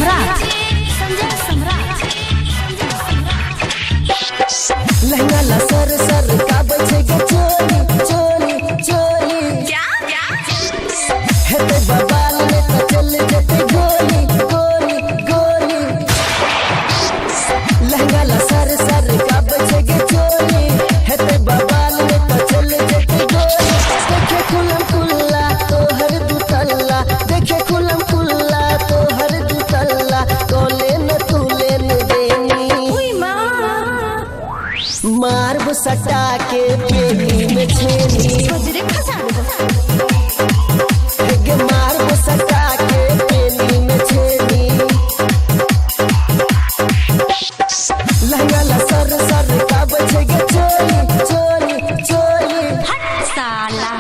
सम्राट लहंगा ला सर सर का बचे गे चोली चोली चोली क्या हेते बबाल में तो चल जेते गोली गोली गोली लहंगा ला सर सर का बचे गे चोली हेते बबाल में तो चल जेते गोली देखे खुलम खुल्ला तो हर दुतल्ला देखे खुलम खुल्ला तो हर दुतल्ला कोले न तूले न देनी मार सटा के पेटी में छेनी मार सटा के पेटी में छेनी लहंगा ला सर सर का बचे गे चोली चोली चोली साला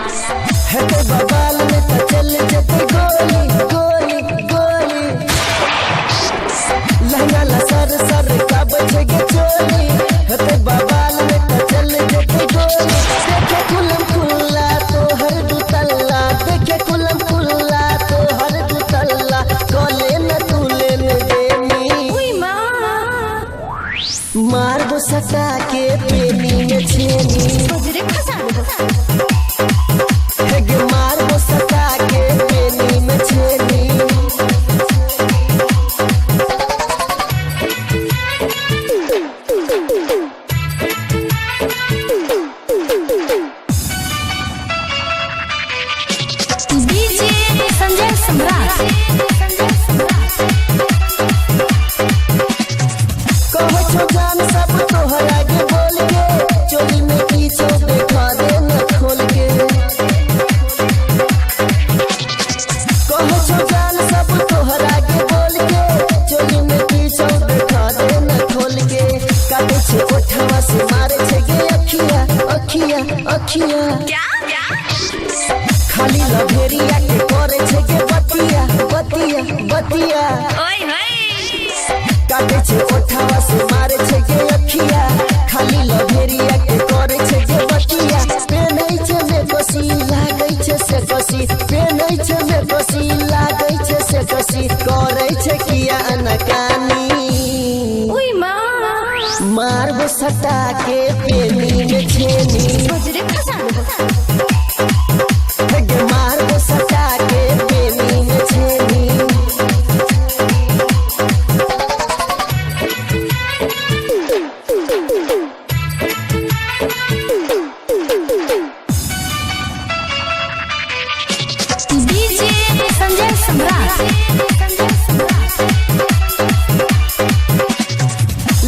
हेते बबाल में तो चल जेते गोली गोली गोली लहंगा ला सर सर का बचे गे चोली हेते बबाल में तो चल जेते गोली देखे खुलम खुल्ला तो हर दुतल्ला देखे खुलम खुल्ला तो हर दुतल्ला कोले न तूले न देनी मार सटा के पेनी में छेनी मार सटा के पेनी में छेनी डीजे संजय सम्राट कहो छो जान सब तोहरा के बोल के चोरी में पीछे देखा दे न खोल के कहो छो जान सब तोहरा के बोल के चोरी में पीछे देखा दे न खोल के काटे छे ओठवा से मारे छे गे अखिया अखिया अखिया क्या खाली लभेरिया के करे छे गे बतिया बतिया बतिया ओए होए काटे छे ओठवा से मारे छे गे अखिया खाली लभेरिया के करे छे गे बतिया पेनै छे में कसी लागै छे से कसी पेनै छे में कसी लागै छे से कसी करे छे किया अनकानी मार सटा के पेनी में छेनी मार सटा के पेनी में छेनी डीजे संजय सम्राट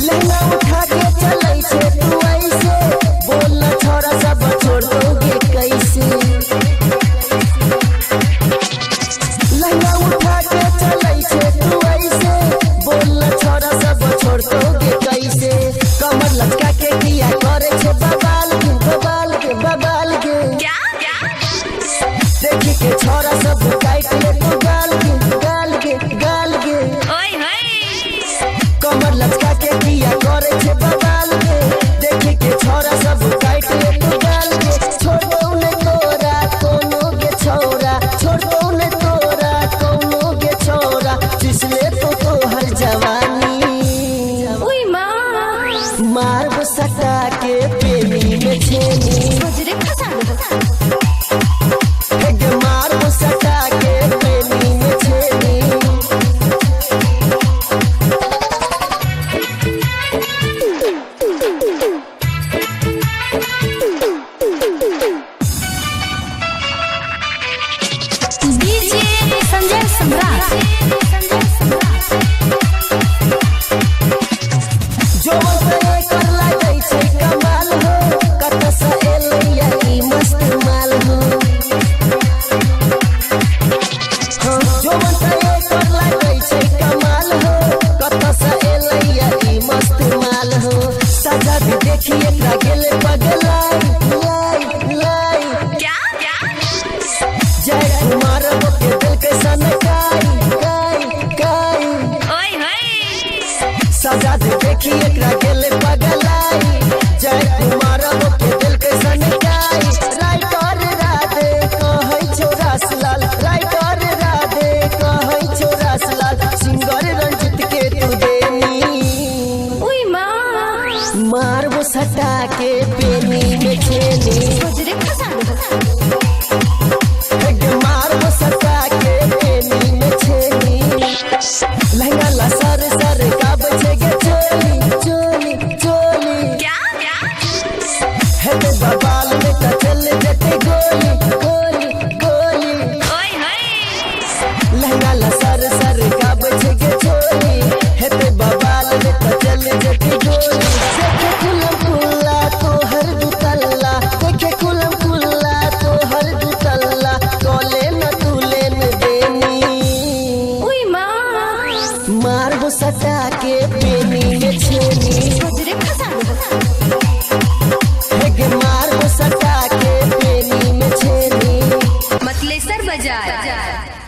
लहंगा उठा के चलै छे तू ऐसे बोल न छोरा सब छोड़ दोगे कैसे लहंगा उठा के चलै छे तू ऐसे बोल न छोरा सब छोड़ दोगे कैसे कमर लटका के किया करे छे बबाल के बबाल के बबाल के क्या देखी के छोरा सब काट ले तू गाल के गाल के गाल के ओए होए कमर लटका के किया करे छे बबाल के देखी के छोरा सब काट ले तू गाल के छोड़ो ने तोरा कोनो के छोरा छोड़ो ने तोरा कोनो के छोरा जिसले तो हर जवानी मार सटा के पेनी में छेनी मार सटा के पेनी में छेनी डीजे संजय सम्राट जो वतने कर लागै छै कमाल हो कत से एलैया ई मस्त माल हो जो वतने कर लागै छै कमाल हो कत से एलैया ई मस्त माल हो सजा भी देखी एकरा गेले पगलाई लाई लाई क्या जय कुमार के दिल के सनकाई काई काई ओए होए सजा भी देखी एकरा गेले पगलाई जय कुमार के दिल के सनकाई राइटर राधे कहै छो रसलाल राइटर राधे कहै छो रसलाल सिंगर ला सर सर काब छेगे चोली चोली चोली क्या है ते बबाल में का चल जते गोली गोली गोली ओए होए लहंगा ला सर सर काब छेगे चोली है ते बबाल में का चल जते गोली देखे कुलम कुल्ला तो हर दुतल्ला देखे कुलम कुल्ला तो हर दुतल्ला तोले न तूले न देनी उई माँ मार वो सटा के पेनी में छेनी गजरे फसा हेगे मार वो सटा के पेनी में छेनी मतलेसर बाजार